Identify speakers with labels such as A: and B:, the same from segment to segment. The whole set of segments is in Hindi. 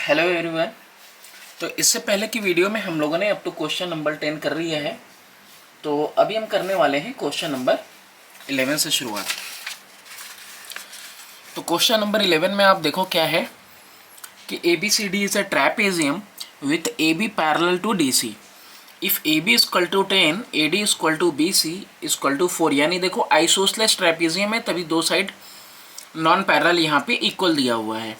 A: Hello everyone. तो इससे पहले की वीडियो में हम लोगों ने अप टू क्वेश्चन नंबर 10 कर लिया है। तो अभी हम करने वाले हैं क्वेश्चन नंबर 11 से शुरुआत। तो क्वेश्चन नंबर 11 में आप देखो क्या है कि ABCD is a trapezium with AB parallel to DC। If AB equal to 10, AD equal to BC equal to 4। यानी देखो आइसोसेलेस ट्रैपेजियम है, तभी दो साइड नॉन पैरेलल यहाँ पे इक्वल दिया हुआ है।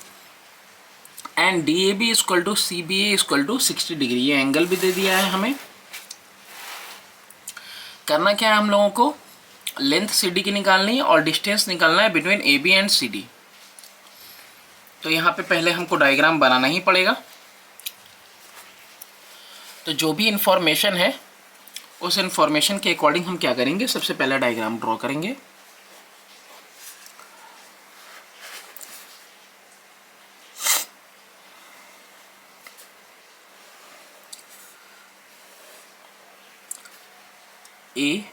A: And DAB equal to CBA equal to 60 degree. ये एंगल भी दे दिया है हमें। करना क्या है हम लोगों को, लेंथ CD की निकालनी है और डिस्टेंस निकालना है बिटवीन AB एंड CD। तो यहाँ पे पहले हमको डायग्राम बनाना ही पड़ेगा। तो जो भी इंफॉर्मेशन है उस इंफॉर्मेशन के अकॉर्डिंग हम क्या करेंगे, सबसे पहले डायग्राम ड्रॉ करेंगे। ABCD।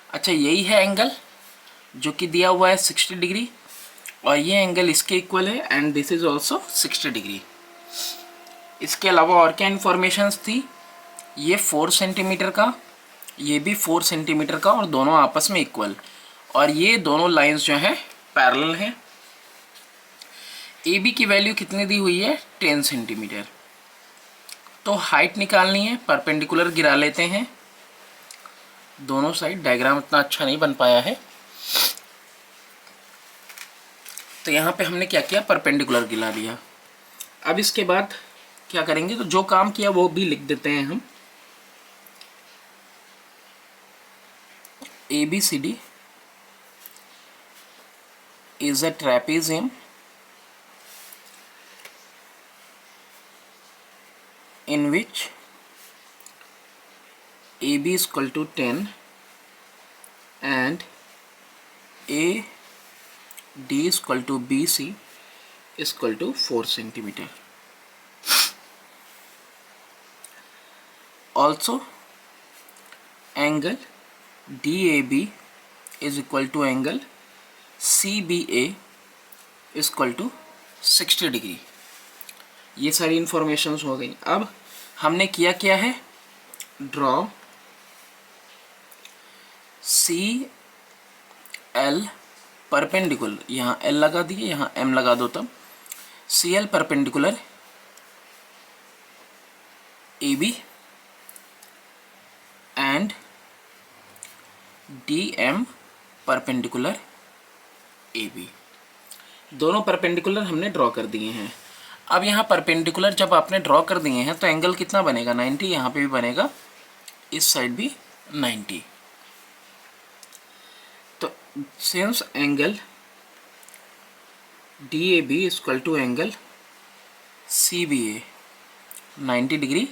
A: अच्छा, यही है एंगल जो कि दिया हुआ है 60 डिग्री, और ये एंगल इसके इक्वल है and this is also 60 degree. इसके अलावा और क्या इन्फॉर्मेशंस थी, ये 4 सेंटीमीटर का, ये भी 4 सेंटीमीटर का, और दोनों आपस में इक्वल, और ये दोनों लाइंस जो हैं पैरेलल हैं। AB की वैल्यू कितनी दी हुई है, 10 सेंटीमीटर। तो हाइट निकालनी है, परपेंडिकुलर गिरा लेते हैं दोनों साइड। डायग्राम इतना अच्छा नहीं बन पाया है, तो यहाँ पे हमने क्या किया, परपेंडिकुलर गिरा लिया। अब इसके बाद क्या करेंगे, तो जो काम किया वो भी लिख देते हैं हम। ABCD is a trapezium in which AB is equal to 10 and AD is equal to BC is equal to 4 centimeter. Also, angle DAB is equal to angle CBA is equal to 60 degree. ये सारी इंफॉर्मेशंस हो गई। अब हमने किया क्या है, ड्रॉ CL परपेंडिकुलर, यहाँ L लगा दिए, यहाँ M लगा दो, तब CL perpendicular AB and DM perpendicular AB। दोनों परपेंडिकुलर हमने ड्रॉ कर दिए हैं। अब यहाँ परपेंडिकुलर जब आपने ड्रॉ कर दिए हैं तो एंगल कितना बनेगा, 90। यहाँ पे भी बनेगा, इस साइड भी 90। तो since angle DAB equal to angle CBA 90 degree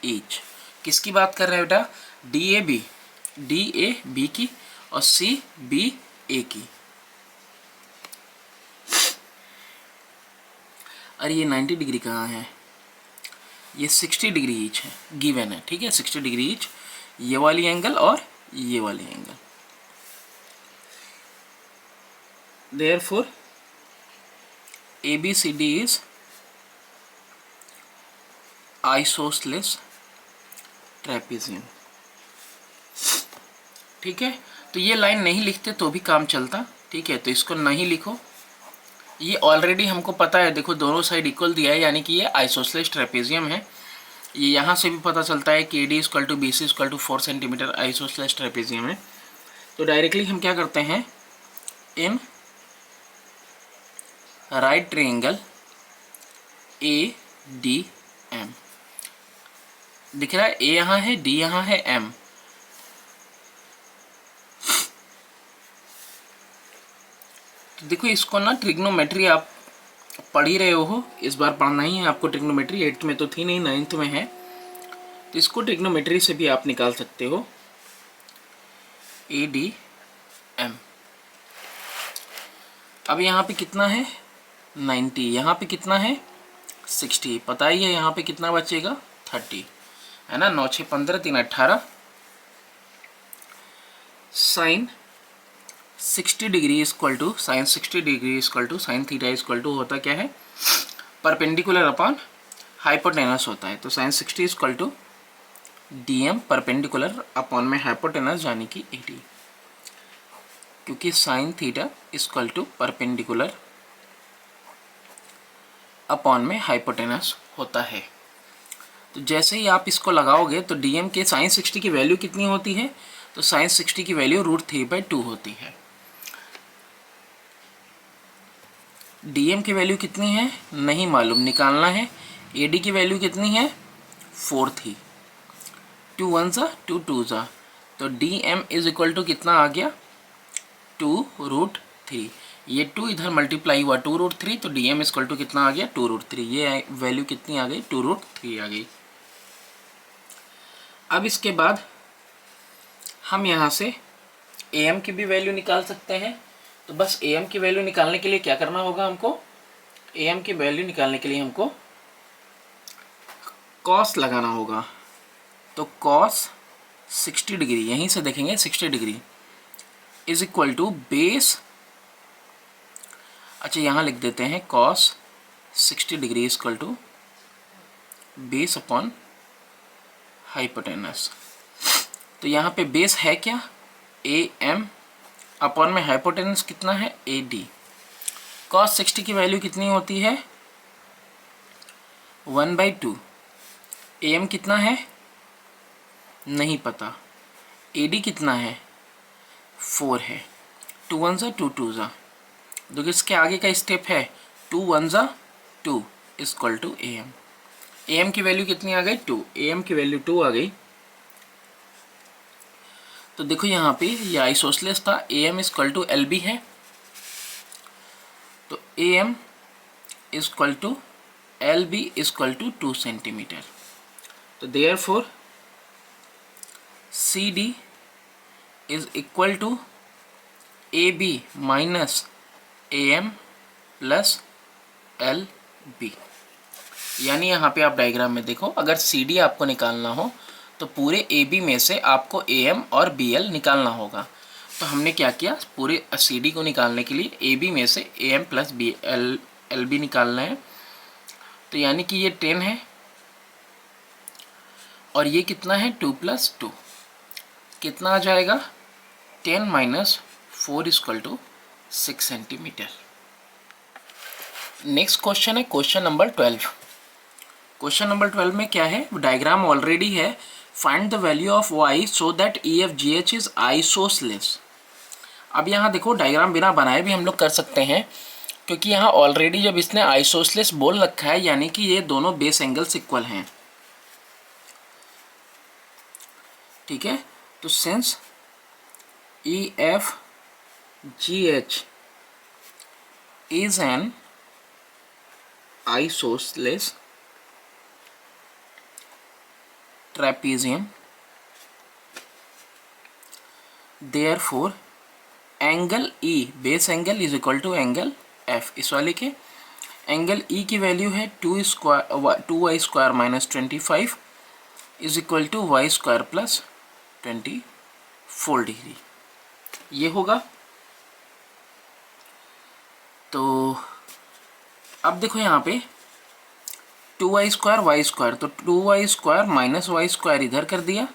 A: each. किसकी बात कर रहे हैं बेटा, DAB की और CBA की। अरे ये 90 डिग्री कहाँ है, ये 60 डिग्री ईच है, गिवन है, ठीक है। 60 डिग्री ईच, ये वाली एंगल और ये वाली angle. Therefore, ABCD is isosceles trapezium। ठीक है, तो ये लाइन नहीं लिखते तो भी काम चलता, ठीक है। तो इसको नहीं लिखो, ये ऑलरेडी हमको पता है। देखो दोनों साइड इक्वल दिया है, यानी कि ये आइसोसेलेस ट्रेपेजियम है। ये यहाँ से भी पता चलता है कि AD equal to BC equal to 4 centimetre isosceles trapezium है। तो डायरेक्टली हम क्या करते हैं, इन राइट ट्रायंगल ADM, दिख रहा है A यहाँ है, D यहाँ है, M। तो देखो इसको ना ट्रिग्नोमेट्री आप पढ़ ही रहे हो, इस बार पढ़ना ही है आपको ट्रिग्नोमेट्री। 8th में तो थी नहीं, 9th में है, तो इसको ट्रिग्नोमेट्री से भी आप निकाल सकते हो, ADM। अब यहाँ पे कितना है, 90, यहाँ पे कितना है, 60, पता ही है। यहाँ पे कितना बचेगा, 30, है ना। 9 6 15 3 18 sine 60 degree equal to sine 60 degree equal to sine theta equal to होता क्या है, परपेंडिकुलर अपॉन हाइपोटेनस होता है। तो sine 60 equal to DM perpendicular upon में हाइपोटेनस यानी कि 80, क्योंकि sine theta equal to perpendicular upon में हाइपोटेनस होता है। तो जैसे ही आप इसको लगाओगे तो DM के साइन 60 की वैल्यू कितनी होती है, तो साइन 60 की वैल्यू √3/2 होती है। DM की वैल्यू कितनी है नहीं मालूम, निकालना है। AD की वैल्यू कितनी है 4 थी, 2 1 ज़ा 2 2 ज़ा, तो DM इज इक्वल टू कितना आ गया 2√3। ये 2 इधर मल्टीप्लाई हुआ 2√3, तो DM इक्वल टू कितना आ गया 2√3। ये वैल्यू कितनी आ गई 2√3 आ गई। अब इसके बाद हम यहाँ से AM की भी वैल्यू निकाल सकते हैं। तो बस AM की वैल्यू निकालने के लिए क्या करना होगा हमको, AM की वैल्यू निकालने के लिए हमको कॉस लगाना होगा। तो कॉस 60 डिग्री यहीं से देखेंगे 60 degree is equal to base, अच्छा यहाँ लिख देते हैं cos 60 degree is equal to base upon hypotenuse. तो यहाँ पे बेस है क्या AM अपॉन में हाइपोटेनस कितना है AD। कॉस 60 की वैल्यू कितनी होती है 1/2। AM कितना है नहीं पता, AD कितना है 4 है, 2 1 ज़ा 2 2 ज़ा, देखो इसके आगे का स्टेप है 2 1 ज़ा 2 इक्वल टू AM। AM की वैल्यू कितनी आ गई 2, AM की वैल्यू 2 आ गई। तो देखो यहाँ पे ये आइसोसलेस था, AM इक्वल टू LB है, तो AM equal to LB equal to 2 centimetre. तो therefore CD is equal to AB minus AM plus LB। यानी यहाँ पे आप डायग्राम में देखो, अगर CD आपको निकालना हो तो पूरे AB में से आपको AM और BL निकालना होगा। तो हमने क्या किया, पूरे CD को निकालने के लिए AB में से AM प्लस LB निकालना है। तो यानी कि ये 10 है और ये कितना है 2 + 2, कितना आ जाएगा 10 - 4 equal to 6 centimetre. Next question है क्वेश्चन नंबर 12। क्वेश्चन नंबर 12 में क्या है, डायग्राम ऑलरेडी है, find the value of y so that EFGH is isosceles. अब यहाँ देखो डायग्राम बिना बनाए भी हम लोग कर सकते हैं, क्योंकि यहाँ ऑलरेडी जब इसने आइसोसलेस बोल रखा है यानी कि ये दोनों बेस एंगल्स इक्वल हैं, ठीक है। तो since EFGH is an isosceles trapezium, therefore angle E base angle is equal to angle F। इस वाले के एंगल E की वैल्यू है 2y² - 25 is equal to y² + 24 degree, ये होगा। तो अब देखो यहाँ पे 2y² y², तो 2y² - y² इधर कर दिया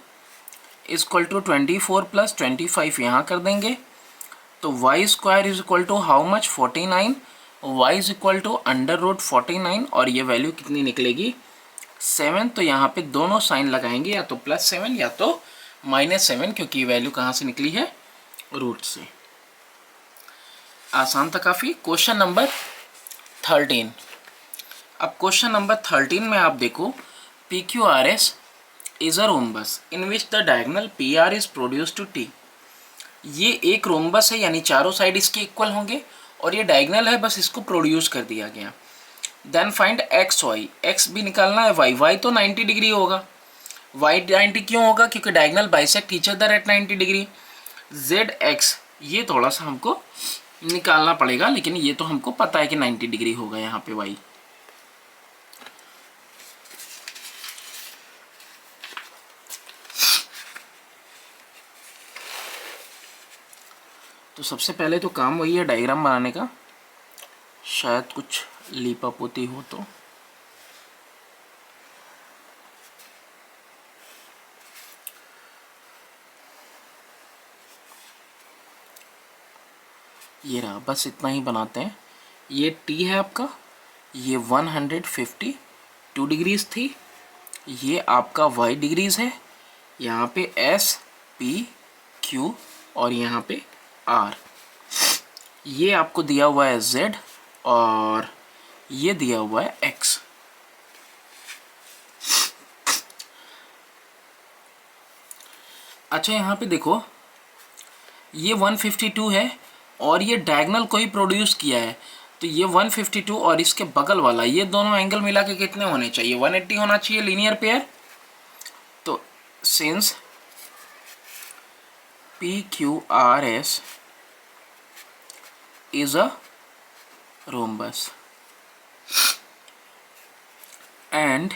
A: इक्वल टू 24 + 25 यहाँ कर देंगे। तो y² is equal to how much 49, y is equal to √49 और ये वैल्यू कितनी निकलेगी 7। तो यहाँ पे दोनों साइन लगाएंगे, या तो +7 या तो -7, क्योंकि ये वैल्यू कहाँ से निकली है रूट से। आसान था काफ़ी। Question number 13। अब क्वेश्चन नंबर 13 में आप देखो PQRS is a rhombus in which the diagonal PR is produce to T। ये एक रोम्बस है यानी चारों साइड इसके इक्वल होंगे और ये डायगोनल है, बस इसको प्रोड्यूस कर दिया गया। देन फाइंड XY, X भी निकालना है, Y तो 90 डिग्री होगा। Y 90 क्यों होगा, क्योंकि diagonal bisect each other at 90 degree. ZX ये थोड़ा सा हमको निकालना पड़ेगा, लेकिन ये तो हमको पता है कि 90 डिग्री होगा यहाँ पे Y। तो तो सबसे पहले तो काम वही है डायग्राम बनाने का, शायद कुछ लीपापोती हो तो। ये रहा, बस इतना ही बनाते हैं। ये टी है आपका, ये 152 डिग्रीज थी, ये आपका वाई डिग्रीज है, यहाँ पे एस पी क्यू और यहाँ पे आर। ये आपको दिया हुआ है जेड और ये दिया हुआ है एक्स। अच्छा यहाँ पे देखो, ये 152 है और ये डायगोनल कोई प्रोड्यूस किया है, तो ये 152 और इसके बगल वाला, ये दोनों एंगल मिला के कितने होने चाहिए? 180 होना चाहिए लीनियर पेयर। तो since PQRS is a rhombus and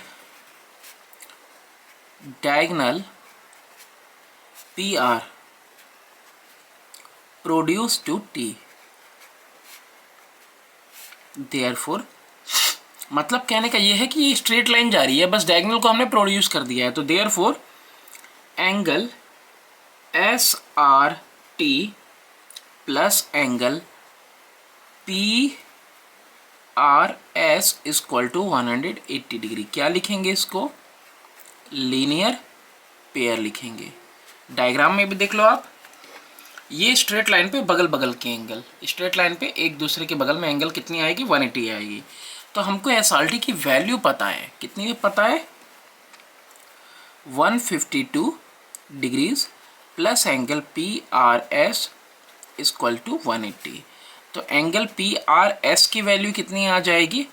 A: diagonal PR produced to T, therefore मतलब कहने का ये है कि ये स्ट्रेट लाइन जा रही है, बस डायगोनल को हमने प्रोड्यूस कर दिया है। तो therefore angle SRT plus angle PRS equal to 180 degree. क्या लिखेंगे इसको? लीनियर पेयर लिखेंगे। डायग्राम में भी देख लो आप, ये स्ट्रेट लाइन पे बगल बगल के एंगल, स्ट्रेट लाइन पे एक दूसरे के बगल में एंगल कितनी आएगी? 180 आएगी। तो हमको SRT की वैल्यू पता है, कितनी पता है? 152 degrees plus angle PRS equal to 180। तो एंगल PRS की वैल्यू कितनी आ जाएगी?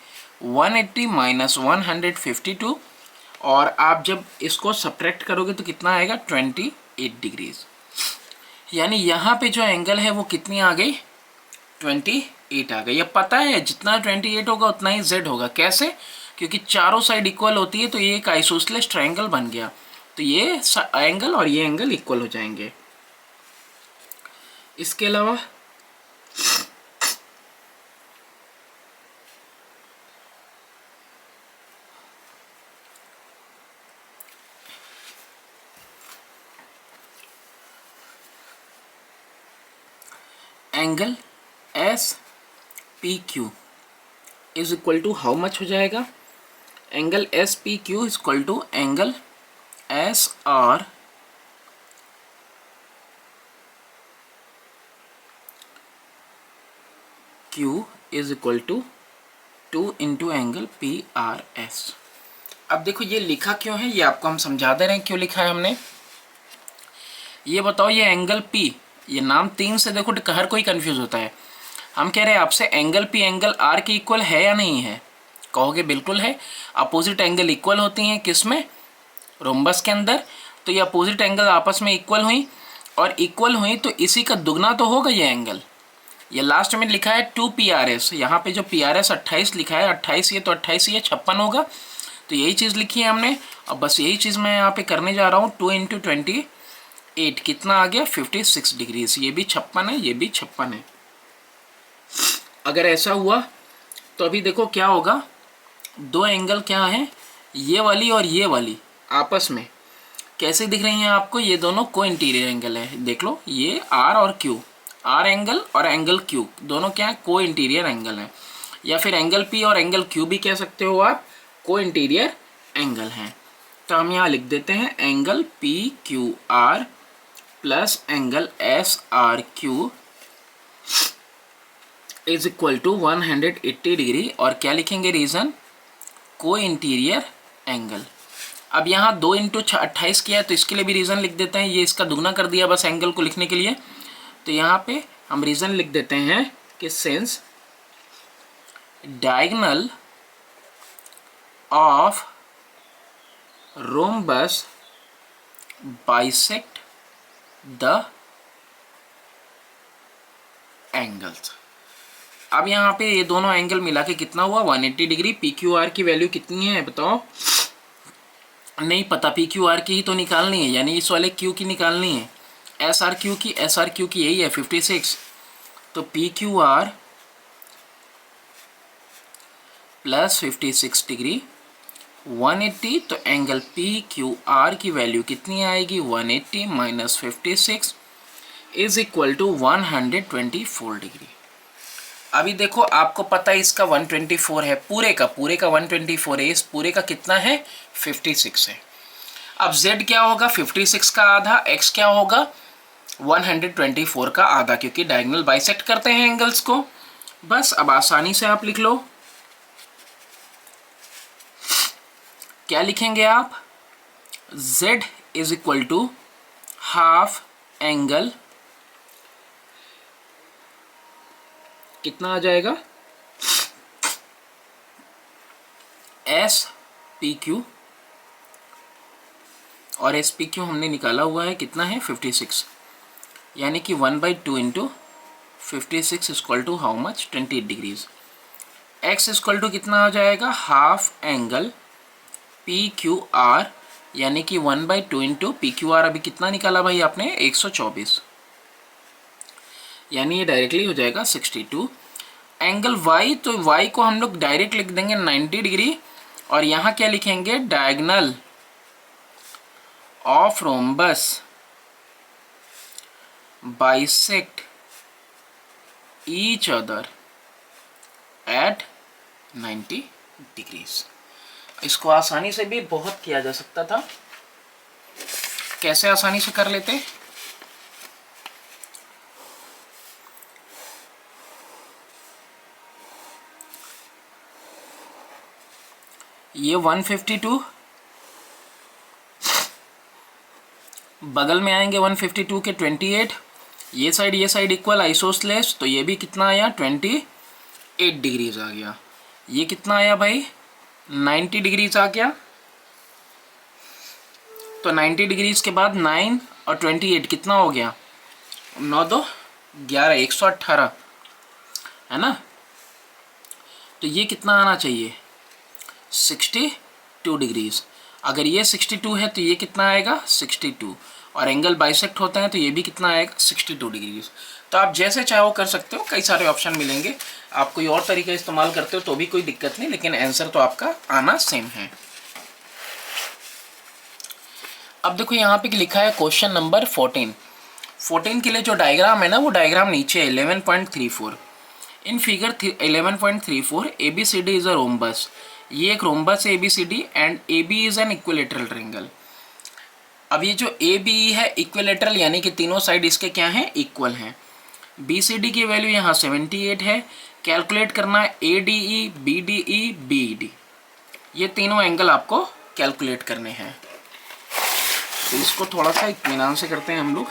A: 180 माइनस 152, और आप जब इसको सब्ट्रैक्ट करोगे तो कितना आएगा? 28 डिग्रीज। यानी यहाँ पे जो एंगल है वो कितनी आ गई? 28 आ गई। अब पता है जितना 28 होगा उतना ही Z होगा। कैसे? क्योंकि चारों साइड इक्वल होती है, तो ये एक आइसोसेलेस ट्रायंगल बन गया, तो ये एंगल और ये एंगल इक्वल हो जाएंगे। इसके अलावा angle SPQ is equal to how much हो जाएगा? Angle SPQ is equal to angle SR Q is equal to 2 into angle PRS। अब देखो ये लिखा क्यों है, ये आपको हम समझा दे रहे हैं क्यों लिखा है हमने। ये बताओ, ये एंगल P, ये नाम 3 से देखो हर कोई कंफ्यूज होता है। हम कह रहे हैं आपसे एंगल P एंगल R के इक्वल है या नहीं है? कहोगे बिल्कुल है। अपोजिट एंगल इक्वल होती हैं किस में? रोम्बस के अंदर। तो ये अपोजिट एंगल आपस में इक्वल हुई, और इक्वल हुई तो इसी का दुगना तो होगा ये एंगल। ये लास्ट में लिखा है 2PRS, यहाँ पे जो PRS 28 लिखा है, 28 ये तो 28 ये 56 होगा, तो यही चीज़ लिखी है हमने। अब बस यही चीज़ मैं यहाँ पे करने जा रहा हूँ। 2 इंटू 28 कितना आ गया? 56 डिग्रीज। ये भी 56 है, ये भी 56 है। अगर ऐसा हुआ तो अभी देखो क्या होगा, दो एंगल क्या है, ये वाली और ये वाली आपस में कैसे दिख रही हैं आपको? ये दोनों को इंटीरियर एंगल है। देख लो, ये R और Q, R एंगल और एंगल Q दोनों क्या है? को इंटीरियर एंगल है। या फिर एंगल P और एंगल Q भी कह सकते हो आप, को इंटीरियर एंगल हैं। तो हम यहाँ लिख देते हैं angle PQR plus angle SRQ is equal to 180 degree. और क्या लिखेंगे रीज़न? को इंटीरियर एंगल। अब यहाँ 2 इंटू 28 किया है, तो इसके लिए भी रीज़न लिख देते हैं। ये इसका दुगना कर दिया बस एंगल को लिखने के लिए। तो यहाँ पे हम रीज़न लिख देते हैं कि since diagonal of rhombus bisect the angles. अब यहाँ पे ये दोनों एंगल मिला के कितना हुआ? 180 डिग्री। PQR की वैल्यू कितनी है बताओ? नहीं पता, PQR की ही तो निकालनी है, यानी इस वाले Q की निकालनी है। SRQ की यही है 56। तो P Q R plus 56 degree 180, तो एंगल पी क्यू आर की वैल्यू कितनी आएगी 180 minus 56 is equal to 124 degree. अभी देखो आपको पता है इसका 124 है, पूरे का 124 है, इस पूरे का कितना है 56 है। अब z क्या होगा 56 का आधा, x क्या होगा 124 का आधा, क्योंकि डायगोनल बाइसेक्ट करते हैं एंगल्स को। बस अब आसानी से आप लिख लो, क्या लिखेंगे आप, z is equal to half angle, कितना आ जाएगा एस पी क्यू, और एस पी क्यू हमने निकाला हुआ है कितना है 56, यानी कि 1/2 into 56 equal to how much 28 degrees. X equal to कितना आ जाएगा half angle P Q R, यानी कि 1/2 इंटू पी क्यू आर अभी कितना निकाला भाई आपने 124, यानी ये डायरेक्टली हो जाएगा 62। एंगल y, तो y को हम लोग डायरेक्ट लिख देंगे 90 डिग्री, और यहाँ क्या लिखेंगे diagonal of rhombus bisect each other at 90 degrees. इसको आसानी से भी बहुत किया जा सकता था, कैसे आसानी से कर लेते, ये 152 बगल में आएंगे 152 के 28, ये साइड इक्वल आइसोसलेस, तो ये भी कितना आया 28 डिग्रीज आ गया। ये कितना आया भाई 90 डिग्रीज आ गया। तो 90 डिग्रीज के बाद 9 और 28 कितना हो गया 9 2 11 118 है ना। तो ये कितना आना चाहिए 62 डिग्रीज। अगर ये 62 है तो ये कितना आएगा 62, और एंगल बाइसेक्ट होता है तो ये भी कितना आएगा 62 डिग्रीज। तो आप जैसे चाहो कर सकते हो, कई सारे ऑप्शन मिलेंगे। आप कोई और तरीका इस्तेमाल करते हो तो भी कोई दिक्कत नहीं, लेकिन आंसर तो आपका आना सेम है। अब देखो यहाँ पे लिखा है क्वेश्चन नंबर 14 के लिए जो डायग्राम है ना, वो डायग्राम नीचे है 11.34। In figure 11.34 ABCD is a rhombus. ये एक रोम्बस है ABCD and AB is an equilateral triangle. अब ये जो ABE है इक्विलेटरल, यानी कि तीनों साइड इसके क्या हैं इक्वल हैं। BCD की वैल्यू यहाँ 78 है। कैलकुलेट करना है ADE BDE BED, ये तीनों एंगल आपको कैलकुलेट करने हैं। तो इसको थोड़ा सा इत्मीनान से करते हैं हम लोग।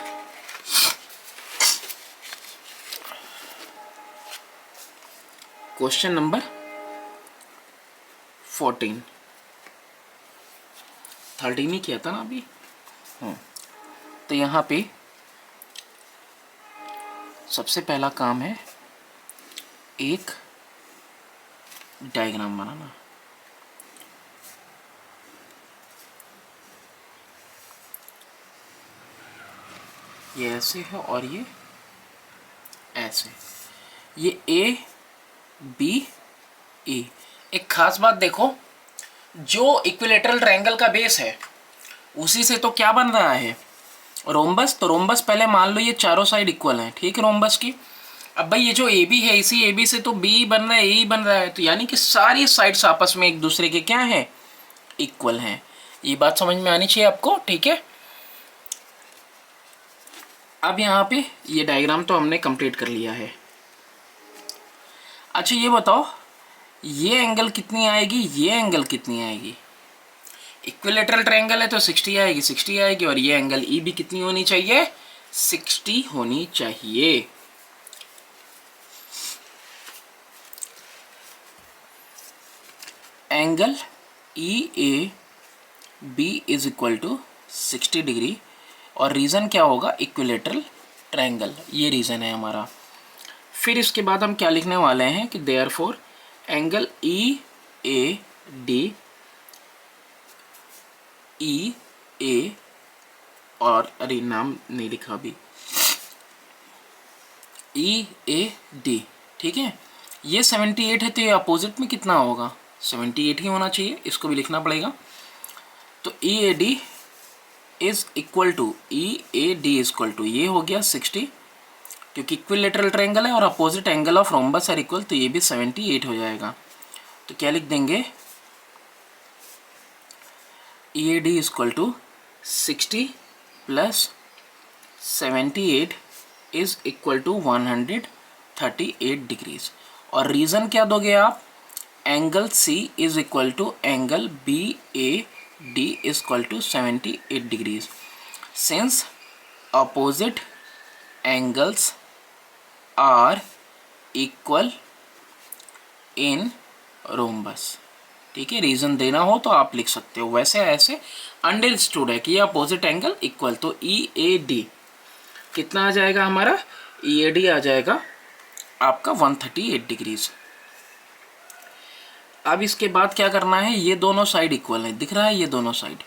A: क्वेश्चन नंबर 14 13 ही किया था ना अभी। तो यहाँ पे सबसे पहला काम है एक डायग्राम बनाना। ये ऐसे है और ये ऐसे, ये ABE। एक खास बात देखो, जो इक्विलेटरल ट्रायंगल का बेस है उसी से तो क्या बन रहा है रोम्बस। तो रोम्बस पहले मान लो ये चारों साइड इक्वल हैं, ठीक है रोम्बस की। अब भाई ये जो AB है, इसी AB से तो BE बन रहा है AE बन रहा है, तो यानी कि सारी साइड्स आपस में एक दूसरे के क्या हैं इक्वल हैं। ये बात समझ में आनी चाहिए आपको, ठीक है। अब यहाँ पे ये डायग्राम तो हमने कंप्लीट कर लिया है। अच्छा ये बताओ, ये एंगल कितनी आएगी, ये एंगल कितनी आएगी। इक्विलेटरल ट्रायंगल है तो 60 आएगी, 60 आएगी, और ये एंगल ई भी कितनी होनी चाहिए 60 होनी चाहिए। Angle EAB is equal to 60 degree, और रीज़न क्या होगा इक्विलेटरल ट्रायंगल, ये रीज़न है हमारा। फिर इसके बाद हम क्या लिखने वाले हैं कि देयरफॉर एंगल EA और अरे नाम नहीं लिखा अभी, ई ए डी, ठीक है। ये 78 है तो ये अपोजिट में कितना होगा, 78 ही होना चाहिए, इसको भी लिखना पड़ेगा। तो E A D is equal to, E A D is equal to, ये हो गया 60, क्योंकि इक्विलेटरल ट्रायंगल है और opposite angle of rhombus are equal, तो ये भी 78 हो जाएगा। तो क्या लिख देंगे, E A D is equal to 60 plus 78 is equal to 138 degrees. और रीज़न क्या दोगे आप, angle C is equal to angle B A D is equal to 78 degrees, since opposite angles are equal in rhombus. ठीक है, रीज़न देना हो तो आप लिख सकते हो, वैसे ऐसे अंडरस्टूड है कि ये अपोजिट एंगल इक्वल। तो ई ए डी कितना आ जाएगा हमारा, ई ए डी आ जाएगा आपका 138 डिग्रीज। अब इसके बाद क्या करना है, ये दोनों साइड इक्वल है, दिख रहा है ये दोनों साइड,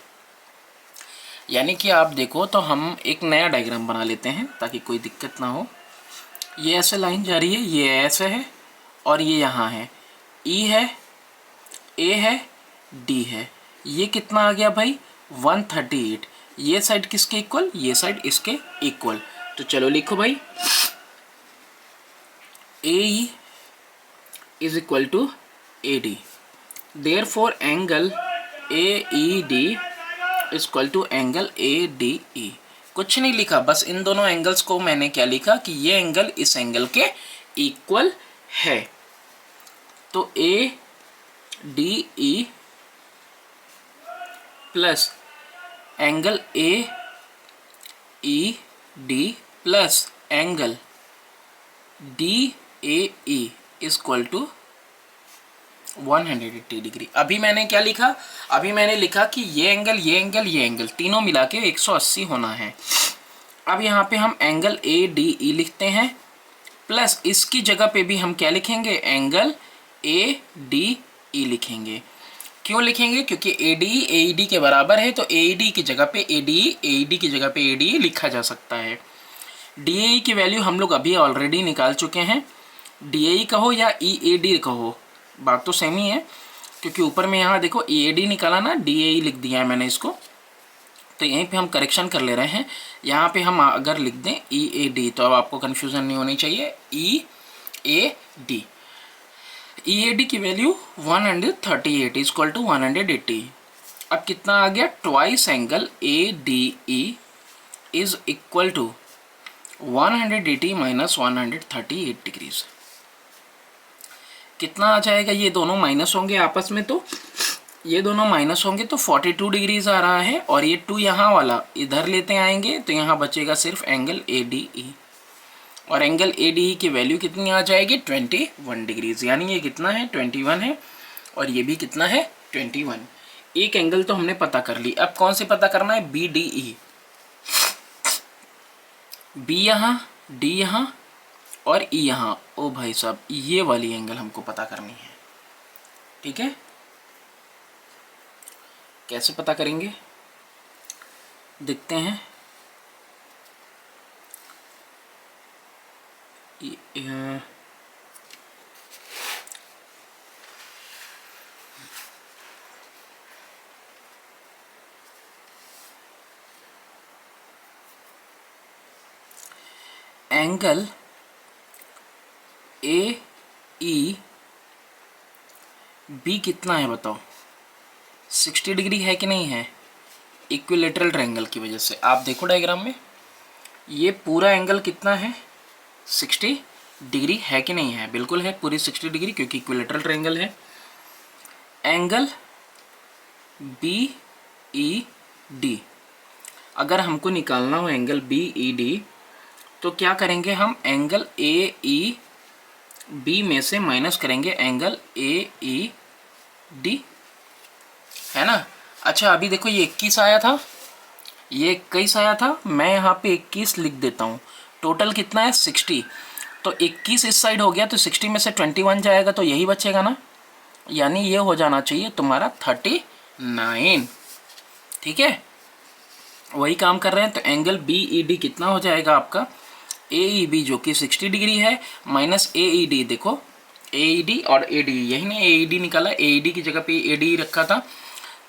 A: यानी कि आप देखो तो हम एक नया डायग्राम बना लेते हैं ताकि कोई दिक्कत ना हो। ये ऐसे लाइन जा रही है, ये ऐसे है और ये यहाँ है, ई है, ए है, डी है, ये कितना आ गया भाई 138। ये साइड किसके इक्वल, ये साइड इसके इक्वल। तो चलो लिखो भाई, AE is equal to AD. Therefore angle AED is equal to angle ADE. कुछ नहीं लिखा, बस इन दोनों एंगल्स को मैंने क्या लिखा कि ये एंगल इस एंगल के इक्वल है। तो ADE plus angle AED plus angle DAE is equal to 180 degree. अभी मैंने क्या लिखा, अभी मैंने लिखा कि ये एंगल, ये एंगल, ये एंगल तीनों मिला के 180 होना है। अब यहाँ पे हम एंगल ADE लिखते हैं, प्लस इसकी जगह पे भी हम क्या लिखेंगे, एंगल ADE लिखेंगे। क्यों लिखेंगे, क्योंकि ADE AED के बराबर है, तो AED की जगह पे ADE, AED की जगह पे ADE लिखा जा सकता है। DAE की वैल्यू हम लोग अभी ऑलरेडी निकाल चुके हैं, DAE कहो या EAD कहो, बात तो सेम ही है, क्योंकि ऊपर में यहाँ देखो EAD निकाला ना, DAE लिख दिया है मैंने इसको। तो यहीं पे हम करेक्शन कर ले रहे हैं, यहाँ पे हम अगर लिख दें EAD तो अब आपको कन्फ्यूज़न नहीं होनी चाहिए, EAD। EAD की वैल्यू 138 इज इक्वल टू 180। अब कितना आ गया, twice angle ADE is equal to 180 minus 138 degrees. कितना आ जाएगा, ये दोनों माइनस होंगे आपस में, तो ये दोनों माइनस होंगे तो 42 डिग्रीज आ रहा है, और ये 2 यहाँ वाला इधर लेते आएंगे तो यहाँ बचेगा सिर्फ एंगल ADE, और एंगल ADE की वैल्यू कितनी आ जाएगी 21 डिग्रीज, यानी ये कितना है 21 है, और ये भी कितना है 21। एक एंगल तो हमने पता कर ली, अब कौन से पता करना है, BDE। B यहाँ, D यहाँ और E यहाँ। ओ भाई साहब, ये वाली एंगल हमको पता करनी है, ठीक है। कैसे पता करेंगे देखते हैं। एंगल AEB कितना है बताओ, 60 डिग्री है कि नहीं है, इक्विलेटरल ट्रायंगल की वजह से। आप देखो डायग्राम में, ये पूरा एंगल कितना है 60 डिग्री है कि नहीं है, बिल्कुल है पूरी 60 डिग्री, क्योंकि इक्विलेटरल ट्रायंगल है। एंगल BED अगर हमको निकालना हो एंगल BED, तो क्या करेंगे हम, एंगल AEB में से माइनस करेंगे एंगल AED, है ना। अच्छा अभी देखो, ये 21 आया था, ये 21 आया था, मैं यहाँ पे 21 लिख देता हूँ। टोटल कितना है 60, तो 21 इस साइड हो गया, तो 60 में से 21 जाएगा तो यही बचेगा ना, यानी ये हो जाना चाहिए तुम्हारा 39, ठीक है। वही काम कर रहे हैं, तो एंगल BED कितना हो जाएगा आपका AEB जो कि 60 डिग्री है माइनस AED, देखो AED और AD, यही नहीं AED निकाला, AED की जगह पे AD रखा था,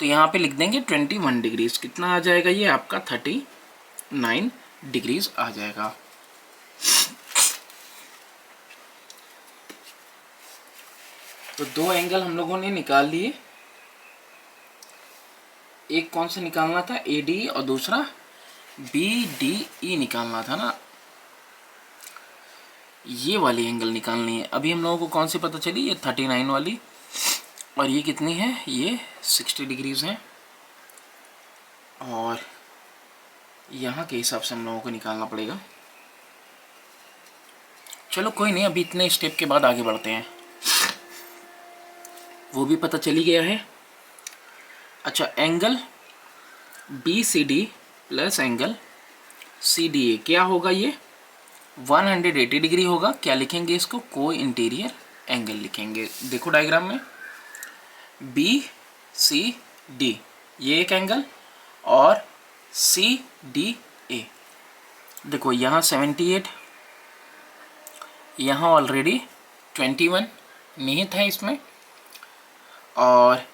A: तो यहाँ पे लिख देंगे 21 डिग्रीज। कितना आ जाएगा ये आपका 39 डिग्रीज आ जाएगा। तो दो एंगल हम लोगों ने निकाल लिए, एक कौन सा निकालना था AD और दूसरा BDE निकालना था ना, ये वाली एंगल निकालनी है। अभी हम लोगों को कौन सी पता चली, ये 39 वाली, और ये कितनी है, ये 60 डिग्रीज है, और यहाँ के हिसाब से हम लोगों को निकालना पड़ेगा। चलो कोई नहीं, अभी इतने स्टेप के बाद आगे बढ़ते हैं, वो भी पता चली गया है। अच्छा, angle BCD plus angle CDA क्या होगा, ये 180 डिग्री होगा। क्या लिखेंगे इसको, को इंटीरियर एंगल लिखेंगे। देखो डायग्राम में BCD ये एक एंगल और CDA, देखो यहाँ 78, यहाँ ऑलरेडी 21 निहित है इसमें, और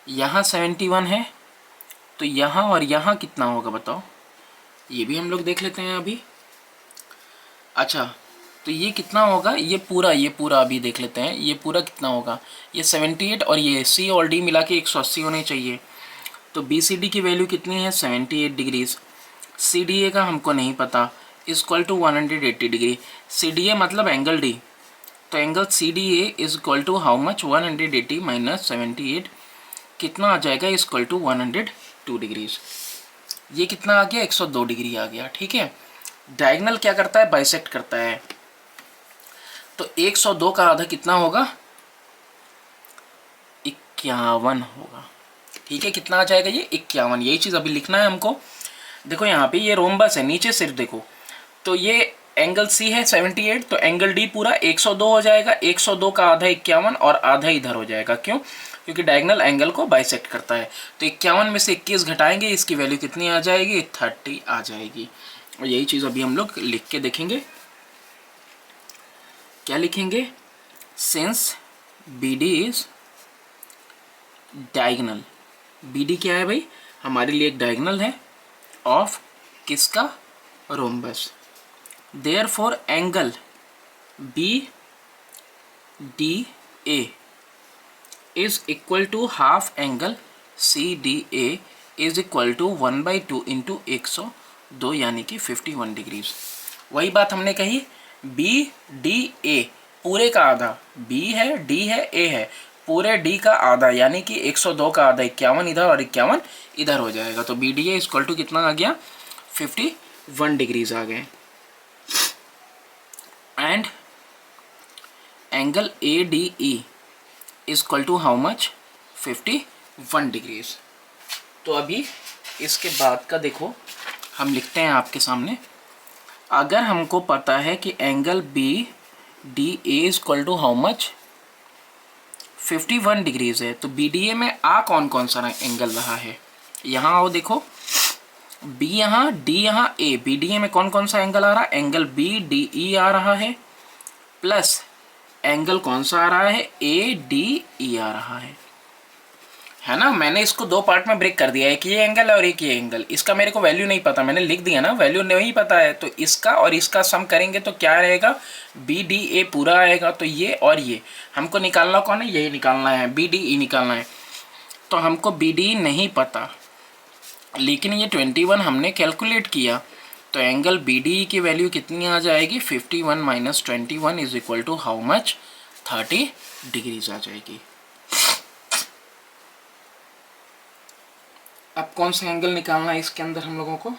A: यहाँ 71 है, तो यहाँ और यहाँ कितना होगा बताओ, ये भी हम लोग देख लेते हैं अभी। अच्छा, तो ये कितना होगा, ये पूरा अभी देख लेते हैं, ये पूरा कितना होगा, ये 78 और ये C और D मिला के 180 होने चाहिए। तो BCD की वैल्यू कितनी है, 78 डिग्रीज। CDA का हमको नहीं पता, इक्वल टू 180 डिग्री। CDA मतलब एंगल D, तो angle CDA is equal to how much, 180 minus 78, कितना आ जाएगा, इक्वल टू 102 डिग्रीज। ये कितना आ गया, 102 डिग्री आ गया। ठीक है, डायगोनल क्या करता है, बाइसेक्ट करता है, तो 102 का आधा कितना होगा, 51 होगा। ठीक है, कितना आ जाएगा ये, 51। यही चीज़ अभी लिखना है हमको। देखो यहाँ पे ये रोम्बस है, नीचे सिर्फ देखो, तो ये एंगल C है 78, तो एंगल D पूरा 102 हो जाएगा। 102 का आधा 51 और आधा इधर हो जाएगा, क्यों, क्योंकि डायगोनल एंगल को बाइसेक्ट करता है। तो 51 में से 21 घटाएंगे, इसकी वैल्यू कितनी आ जाएगी, 30 आ जाएगी। और यही चीज़ अभी हम लोग लिख के देखेंगे। क्या लिखेंगे, since BD is diagonal, BD क्या है भाई, हमारे लिए एक डायगोनल है ऑफ किसका, rhombus, therefore angle BDA is equal to half angle CDA is equal to 1/2 into 102, यानी कि 51 डिग्रीज। वही बात हमने कही, BDA पूरे का आधा, B है, D है, A है, पूरे D का आधा, यानी कि 102 का आधा 51 इधर और 51 इधर हो जाएगा। तो BDA इक्वल टू कितना आ गया, 51 डिग्रीज आ गए। And angle ADE is equal to how much, 51 degrees. तो अभी इसके बाद का देखो, हम लिखते हैं आपके सामने। अगर हमको पता है कि angle BDA is equal to how much, 51 degrees है, तो BDA में आ कौन कौन सा एंगल रहा है, यहाँ आओ देखो, B यहाँ, D यहाँ, A, BDA में कौन कौन सा एंगल आ रहा है, एंगल BDE आ रहा है, प्लस एंगल कौन सा आ रहा है, ADE आ रहा है ना। मैंने इसको दो पार्ट में ब्रेक कर दिया है, एक ये एंगल और एक ये एंगल। इसका मेरे को वैल्यू नहीं पता, मैंने लिख दिया ना, वैल्यू नहीं पता है, तो इसका और इसका सम करेंगे तो क्या रहेगा, BDA पूरा आएगा। तो ये और ये हमको निकालना कौन है, यही निकालना है, BDE निकालना है। तो हमको BDE नहीं पता, लेकिन ये 21 हमने कैलकुलेट किया, तो एंगल BDE की वैल्यू कितनी आ जाएगी, 51 minus 21 is equal to how much, 30 degrees आ जाएगी। अब कौन सा एंगल निकालना है इसके अंदर हम लोगों को,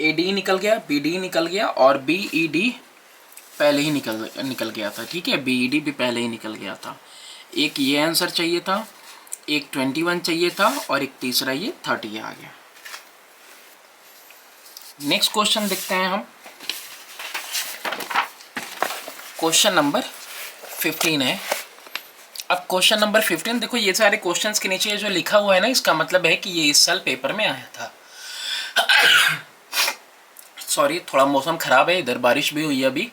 A: AD निकल गया, BD निकल गया, और BED पहले ही निकल गया था। ठीक है, BED भी पहले ही निकल गया था। एक ये आंसर चाहिए था, एक 21 चाहिए था, और एक तीसरा ये 30 आ गया। नेक्स्ट क्वेश्चन देखते हैं हम। क्वेश्चन नंबर 15 है। अब क्वेश्चन नंबर 15 देखो, ये सारे क्वेश्चंस के नीचे जो लिखा हुआ है ना, इसका मतलब है कि ये इस साल पेपर में आया था। सॉरी, थोड़ा मौसम ख़राब है, इधर बारिश भी हुई है अभी।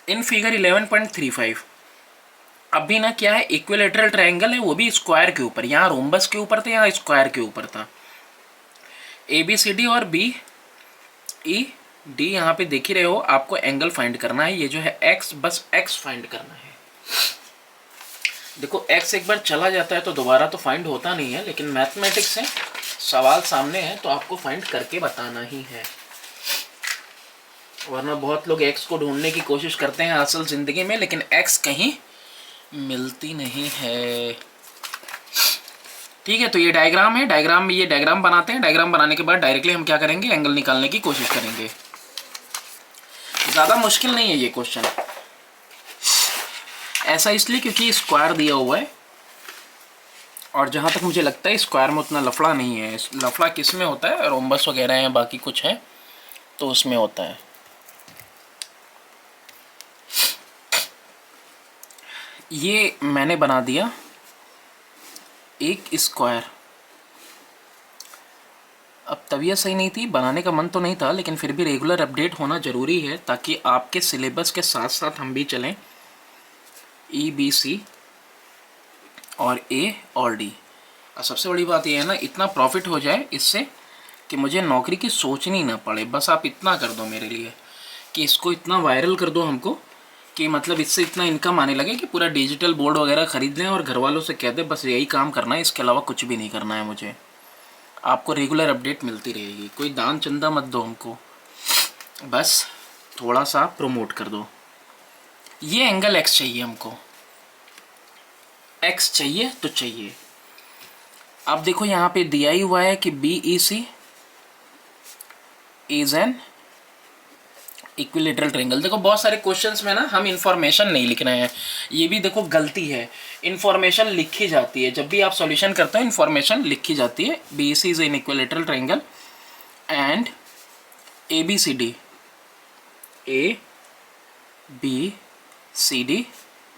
A: इन फिगर 11.35 अभी ना क्या है, इक्विलेटरल ट्रायंगल है, वो भी स्क्वायर के ऊपर। यहाँ रोम्बस के ऊपर था, यहाँ स्क्वायर के ऊपर था। ABCD और BED यहाँ पे देख ही रहे हो, आपको एंगल फाइंड करना है। ये जो है x, बस x फाइंड करना है। देखो x एक बार चला जाता है तो दोबारा तो फाइंड होता नहीं है, लेकिन मैथमेटिक्स है, सवाल सामने है तो आपको फाइंड करके बताना ही है। वरना बहुत लोग x को ढूंढने की कोशिश करते हैं असल ज़िंदगी में, लेकिन x कहीं मिलती नहीं है। ठीक है, तो ये डायग्राम है। डायग्राम में ये डायग्राम बनाते हैं। डायग्राम बनाने के बाद डायरेक्टली हम क्या करेंगे, एंगल निकालने की कोशिश करेंगे। ज़्यादा मुश्किल नहीं है ये क्वेश्चन। ऐसा इसलिए क्योंकि स्क्वायर दिया हुआ है, और जहाँ तक मुझे लगता है स्क्वायर में उतना लफड़ा नहीं है। लफड़ा किस में होता है, रोम्बस वगैरह है, बाकी कुछ है तो उसमें होता है। ये मैंने बना दिया एक स्क्वायर। अब तबीयत सही नहीं थी, बनाने का मन तो नहीं था, लेकिन फिर भी रेगुलर अपडेट होना ज़रूरी है ताकि आपके सिलेबस के साथ साथ हम भी चलें। EBC और A और D। और सबसे बड़ी बात यह है ना, इतना प्रॉफिट हो जाए इससे कि मुझे नौकरी की सोचनी ना पड़े। बस आप इतना कर दो मेरे लिए कि इसको इतना वायरल कर दो हमको, कि मतलब इससे इतना इनकम आने लगे कि पूरा डिजिटल बोर्ड वगैरह ख़रीद लें और घर वालों से कह दें बस यही काम करना है, इसके अलावा कुछ भी नहीं करना है मुझे। आपको रेगुलर अपडेट मिलती रहेगी। कोई दान चंदा मत दो हमको, बस थोड़ा सा प्रमोट कर दो। ये एंगल x चाहिए हमको, x चाहिए तो चाहिए। अब देखो यहाँ पे दिया ही हुआ है कि BEC is an equilateral triangle. देखो बहुत सारे क्वेश्चंस में ना हम इंफॉर्मेशन नहीं लिख रहे हैं, ये भी देखो गलती है। इंफॉर्मेशन लिखी जाती है, जब भी आप सॉल्यूशन करते हो इंफॉर्मेशन लिखी जाती है। BEC is an equilateral triangle and ABCD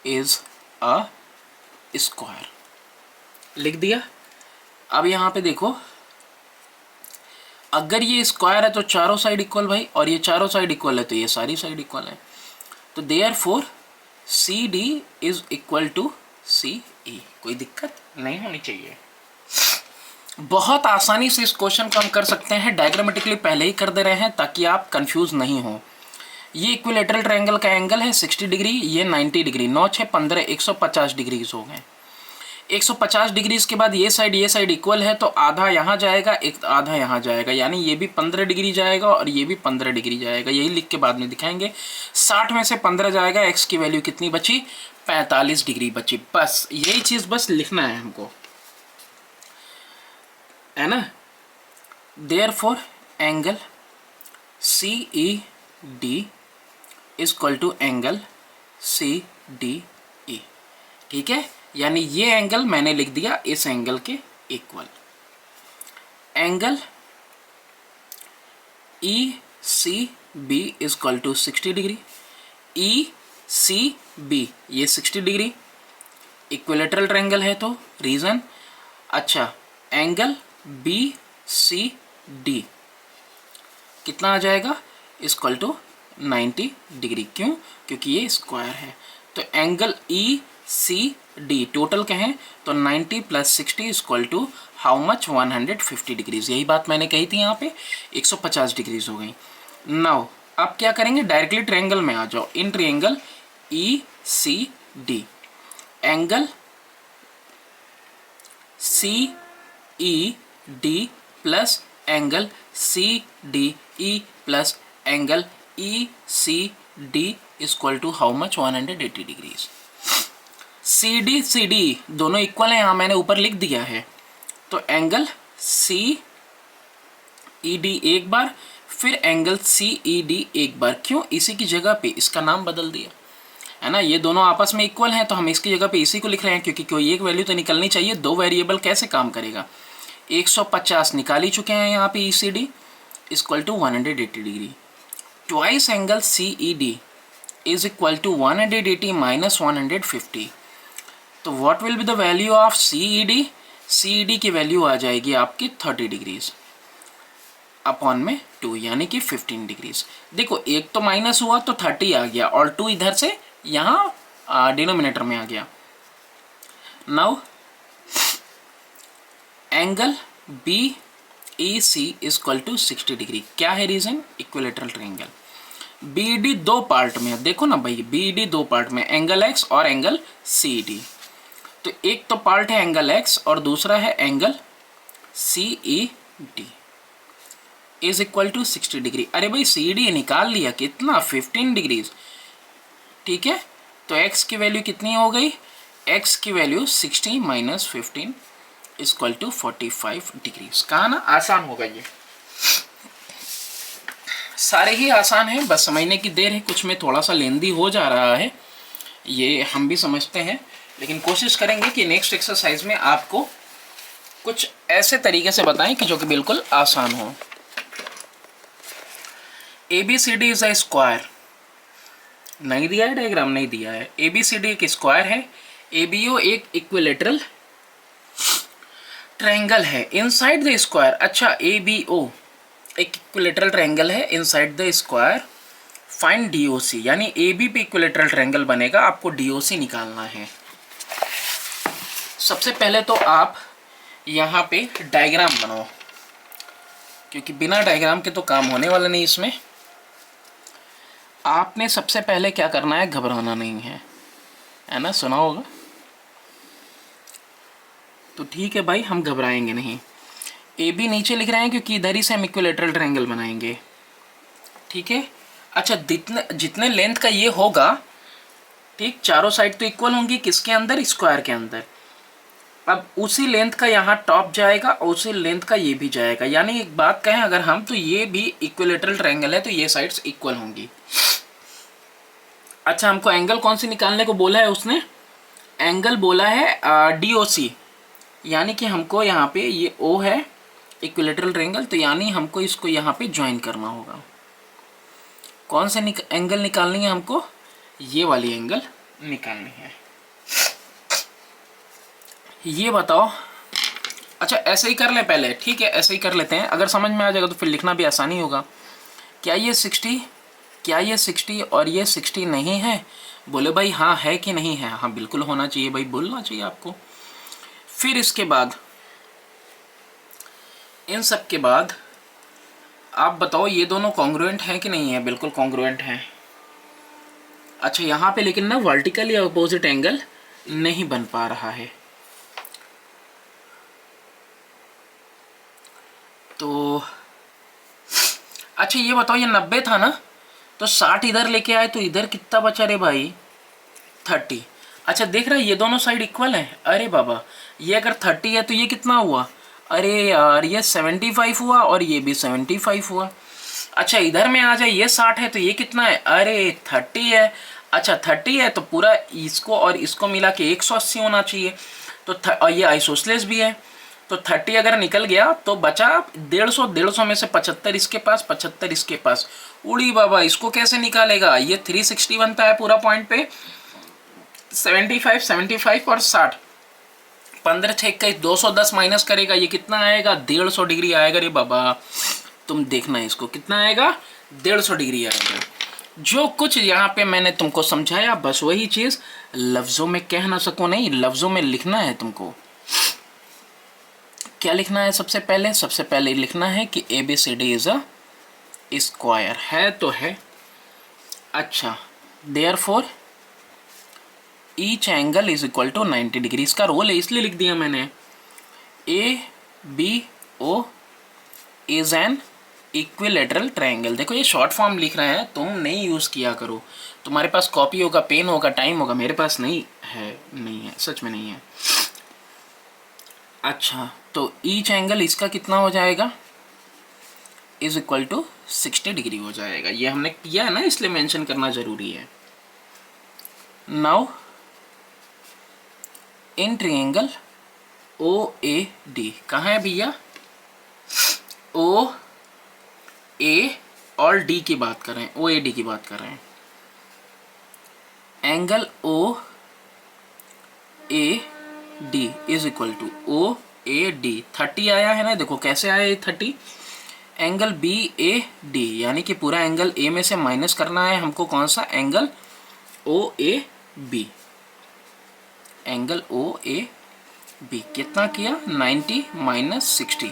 A: is a square, लिख दिया। अब यहाँ पे देखो, अगर ये स्क्वायर है तो चारों साइड इक्वल भाई, और ये चारों साइड इक्वल है तो ये सारी साइड इक्वल है। तो therefore CD is equal to CE। कोई दिक्कत नहीं होनी चाहिए। बहुत आसानी से इस क्वेश्चन को हम कर सकते हैं। डायग्रामेटिकली पहले ही कर दे रहे हैं ताकि आप कंफ्यूज नहीं हो। ये इक्विलेटरल ट्रायंगल का एंगल है 60 डिग्री, ये 90 डिग्री, 9 6 15 150 डिग्रीज हो गए। 150 डिग्रीज के बाद ये साइड इक्वल है तो आधा यहाँ जाएगा, एक आधा यहाँ जाएगा, यानी ये भी 15 डिग्री जाएगा और ये भी 15 डिग्री जाएगा। यही लिख के बाद में दिखाएंगे। 60 में से 15 जाएगा, x की वैल्यू कितनी बची, 45 डिग्री बची। बस यही चीज़ बस लिखना है हमको, है ना। Therefore angle CED is equal to angle CDE। ठीक है, यानी ये एंगल मैंने लिख दिया इस एंगल के equal. Angle ECB is equal to 60 degree. ECB ये 60 डिग्री, इक्विलेटरल ट्रायंगल है तो रीजन। अच्छा, एंगल BCD कितना आ जाएगा, इक्वल टू 90 डिग्री। क्यों, क्योंकि ये स्क्वायर है। तो एंगल ECD टोटल कहें तो 90 plus 60 equal to how much, 150 degrees. यही बात मैंने कही थी, यहाँ पे 150 डिग्रीज हो गई। नाउ अब क्या करेंगे, डायरेक्टली ट्रायंगल में आ जाओ। In triangle ECD angle CED plus angle CDE plus angle ECD equal to how much, 180 degrees. CD दोनों इक्वल हैं, यहाँ मैंने ऊपर लिख दिया है। तो एंगल CED एक बार, फिर एंगल CED एक बार। क्यों, इसी की जगह पे इसका नाम बदल दिया, है ना। ये दोनों आपस में इक्वल हैं तो हम इसकी जगह पे इसी को लिख रहे हैं, क्योंकि कोई एक वैल्यू तो निकलनी चाहिए। दो वेरिएबल कैसे काम करेगा। 150 निकाल ही चुके हैं यहाँ पे ECD equal to 180 degree. Twice angle CED is equal to 180 minus 150। तो what will be the value of CED। CED की वैल्यू आ जाएगी आपकी 30 डिग्रीज। अपॉन में 2 यानी कि 15 डिग्रीज। देखो एक तो माइनस हुआ तो 30 आ गया और 2 इधर से यहाँ डिनोमिनेटर में आ गया। Now angle B E C is equal to 60 degree. क्या है reason? Equilateral triangle. B D दो पार्ट में है, देखो ना भाई, बी डी दो पार्ट में, एंगल एक्स और एंगल सी डी। तो एक तो पार्ट है एंगल एक्स और दूसरा है angle C E D is equal to 60 degree. अरे भाई सी डी निकाल लिया, कितना? 15 डिग्रीज। ठीक है, तो x की वैल्यू कितनी हो गई? x की value 60 minus 15 equal to 45 degrees. कहा ना आसान होगा, ये सारे ही आसान है, बस समझने की देर है। कुछ में थोड़ा सा लेंदी हो जा रहा है, ये हम भी समझते हैं, लेकिन कोशिश करेंगे कि नेक्स्ट एक्सरसाइज में आपको कुछ ऐसे तरीके से बताएं कि जो कि बिल्कुल आसान हो। ABCD इज अ स्क्वायर, नहीं दिया है डायग्राम, नहीं दिया है। ABCD एक स्क्वायर है, ABO एक इक्विलेटरल ट्रायंगल है इनसाइड द स्क्वायर। अच्छा, ABO एक इक्विलेटरल ट्रायंगल है inside the square, find DOC, यानी AB पे इक्विलेटरल ट्रायंगल बनेगा, आपको DOC निकालना है। सबसे पहले तो आप यहाँ पे डायग्राम बनाओ, क्योंकि बिना डायग्राम के तो काम होने वाला नहीं इसमें। आपने सबसे पहले क्या करना है, घबराना नहीं है ना, सुना होगा तो ठीक है भाई, हम घबराएंगे नहीं। AB नीचे लिख रहे हैं क्योंकि इधर ही से हम इक्विलेटरल ट्रायंगल बनाएंगे। ठीक है, अच्छा जितने लेंथ का ये होगा, ठीक, चारों साइड तो इक्वल होंगी, किसके अंदर? स्क्वायर के अंदर। अब उसी लेंथ का यहाँ टॉप जाएगा और उसी लेंथ का ये भी जाएगा, यानी एक बात कहें अगर हम, तो ये भी इक्विलेटरल ट्रायंगल है तो ये साइड्स इक्वल होंगी। अच्छा, हमको एंगल कौन सी निकालने को बोला है उसने? एंगल बोला है DOC, यानी कि हमको यहाँ पे ये O है इक्विलेटरल ट्रायंगल, तो यानी हमको इसको यहाँ पे ज्वाइन करना होगा। कौन से एंगल निकालनी है हमको? ये वाली एंगल निकालनी है। ये बताओ। अच्छा ऐसे ही कर ले पहले, ठीक है, ऐसे ही कर लेते हैं, अगर समझ में आ जाएगा तो फिर लिखना भी आसानी होगा। क्या ये 60 और ये 60 नहीं है? बोले भाई हाँ है कि नहीं है? हाँ बिल्कुल होना चाहिए भाई, बोलना चाहिए आपको। फिर इसके बाद, इन सब के बाद आप बताओ ये दोनों कॉन्ग्रुएंट हैं कि नहीं है? बिल्कुल कॉन्ग्रुएंट हैं। अच्छा यहाँ पे लेकिन ना वर्टिकल या अपोजिट एंगल नहीं बन पा रहा है, तो अच्छा ये बताओ, ये 90 था ना, तो 60 इधर लेके आए तो इधर कितना बचा रे भाई? 30। अच्छा देख रहा है ये दोनों साइड इक्वल है। अरे बाबा, ये अगर 30 है तो ये कितना हुआ? अरे यार ये 75 हुआ और ये भी 75 हुआ। अच्छा इधर में आ जाए, ये 60 है तो ये कितना है? अरे 30 है। अच्छा 30 है तो पूरा इसको और इसको मिला के 180 होना चाहिए, तो और ये आइसोसेलेस भी है, तो 30 अगर निकल गया तो बचा 150 में से 75 इसके पास, 75 इसके पास। उड़ी बाबा, इसको कैसे निकालेगा? ये 360 बनता है पूरा पॉइंट पे, 75 और 60, 15 6 21 210 माइनस करेगा, ये कितना आएगा? 150 डिग्री आएगा रे बाबा। तुम देखना इसको कितना आएगा, 150 डिग्री आएगा। जो कुछ यहाँ पे मैंने तुमको समझाया बस वही चीज़ लफ्ज़ों में कह ना सकूँ, नहीं लफ्ज़ों में लिखना है तुमको। क्या लिखना है? सबसे पहले लिखना है कि ABCD इज अ स्क्वायर, है तो है। अच्छा therefore each angle is equal to 90 degree, इसका रोल है इसलिए लिख दिया मैंने। ABO is an equilateral triangle. देखो ये शॉर्ट फॉर्म लिख रहे हैं, तुम नहीं यूज़ किया करो। तुम्हारे पास कॉपी होगा, पेन होगा, टाइम होगा, मेरे पास नहीं है, सच में नहीं है। अच्छा तो ईच एंगल इसका कितना हो जाएगा? इज इक्वल टू 60 डिग्री हो जाएगा। ये हमने किया है ना, इसलिए मेंशन करना जरूरी है। नाउ इन ट्रायंगल OAD, कहाँ है भैया? OA और D की बात कर रहे हैं, OAD की बात कर रहे हैं। Angle OAD is equal to OAD, 30 आया है ना, देखो कैसे आया ये 30। एंगल बी ए डी, यानी कि पूरा एंगल ए में से माइनस करना है हमको कौन सा, angle O A B. Angle O A B कितना किया, 90 minus 60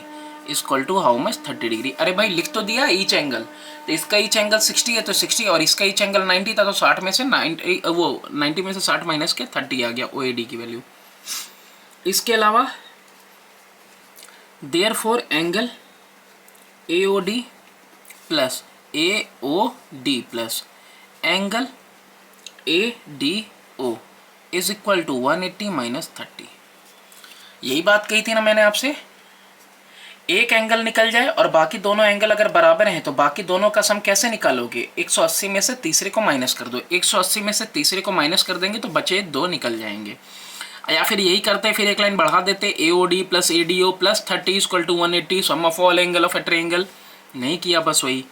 A: equal to how much, 30 degree. अरे भाई लिख तो दिया ईच एंगल, तो इसका ईच एंगल 60 है तो 60, और इसका ईच एंगल 90 था तो 60 में से 90 में से 60 माइनस के 30 आ गया ओ ए डी की वैल्यू। इसके अलावा therefore angle A O D plus A O D plus angle A D O is equal to 180 minus 30। यही बात कही थी ना मैंने आपसे, एक एंगल निकल जाए और बाकी दोनों एंगल अगर बराबर हैं तो बाकी दोनों का सम कैसे निकालोगे, 180 में से तीसरे को माइनस कर दो, 180 में से तीसरे को माइनस कर देंगे तो बचे दो निकल जाएंगे। या फिर यही करते, फिर एक लाइन बढ़ा देते, A O D plus A D O plus 30 equal to 180 sum of all angle of a triangle. नहीं किया, बस वही।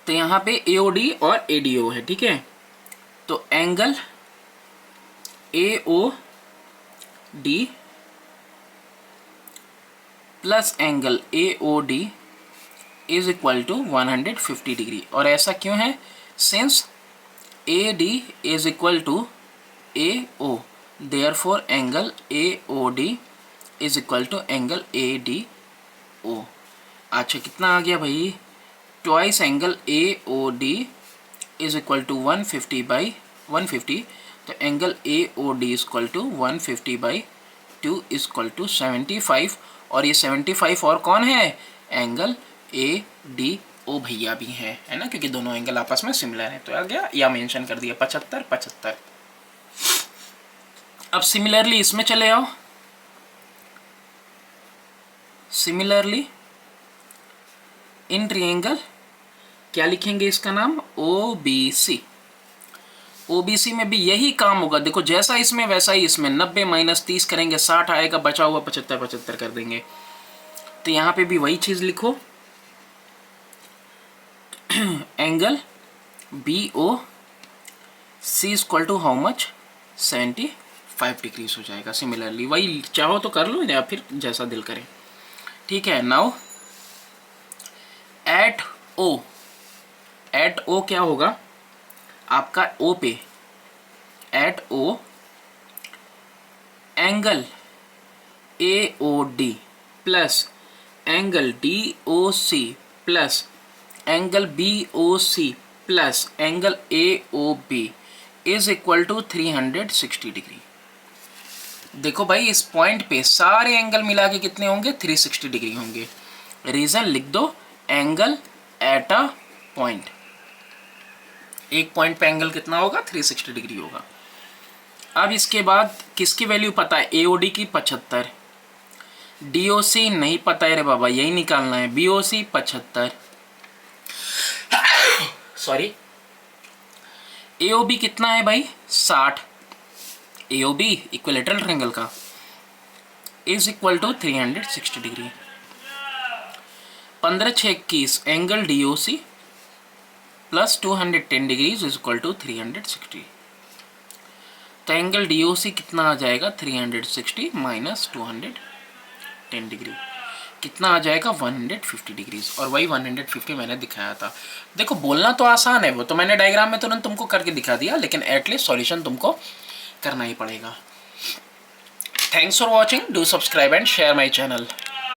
A: तो यहाँ पे ए ओ डी और ए डी ओ है, ठीक है। तो angle A O D plus angle A O D is equal to 150 degree. और ऐसा क्यों है, since A D is equal to A O, therefore angle A O D is equal to angle A D O. अच्छा कितना आ गया भाई, twice angle A O D is equal to 150 by 150, तो angle A O D is equal to 150 by 2 is equal to 75, और ये 75 और कौन है, एंगल ए डी ओ भैया भी हैं, है ना, क्योंकि दोनों एंगल आपस में सिमिलर हैं। तो आ गया, या मेंशन कर दिया 75 75। अब सिमिलरली इसमें चले आओ, सिमिलरली इन ट्रायंगल क्या लिखेंगे, इसका नाम O B C. O B C में भी यही काम होगा, देखो जैसा इसमें वैसा ही इसमें, 90 माइनस 30 करेंगे 60 आएगा, बचा हुआ 75 75 कर देंगे। तो यहाँ पे भी वही चीज लिखो, angle B O C equal to how much, 75 degrees हो जाएगा। सिमिलरली वही चाहो तो कर लो या फिर जैसा दिल करे, ठीक है। नाउ एट ओ क्या होगा आपका, ओ पे at O angle A O D plus angle D O C plus angle B O C plus angle A O B is equal to 360 degree. देखो भाई इस पॉइंट पे सारे एंगल मिला के कितने होंगे, 360 डिग्री होंगे। रीजन लिख दो, एंगल एट अ पॉइंट, एक पॉइंट पे एंगल कितना होगा, 360 डिग्री होगा। अब इसके बाद किसकी वैल्यू पता है, एओडी की 75, डीओसी नहीं पता है रे बाबा, यही निकालना है, बीओसी 75, सॉरी एओबी कितना है भाई 60, एओबी इक्विलेटरल ट्रायंगल का is equal to 360 degree. 15 6 21 angle DOC plus 210 degrees is equal to 360। तो एंगल डीओसी कितना आ जाएगा, 360 माइनस 210 डिग्री कितना आ जाएगा, 150 डिग्रीज। और वही 150 मैंने दिखाया था। देखो बोलना तो आसान है, वो तो मैंने डायग्राम में तुरंत तुमको करके दिखा दिया, लेकिन एटलीस्ट सॉल्यूशन तुमको करना ही पड़ेगा। Thanks for watching, do subscribe and share my channel.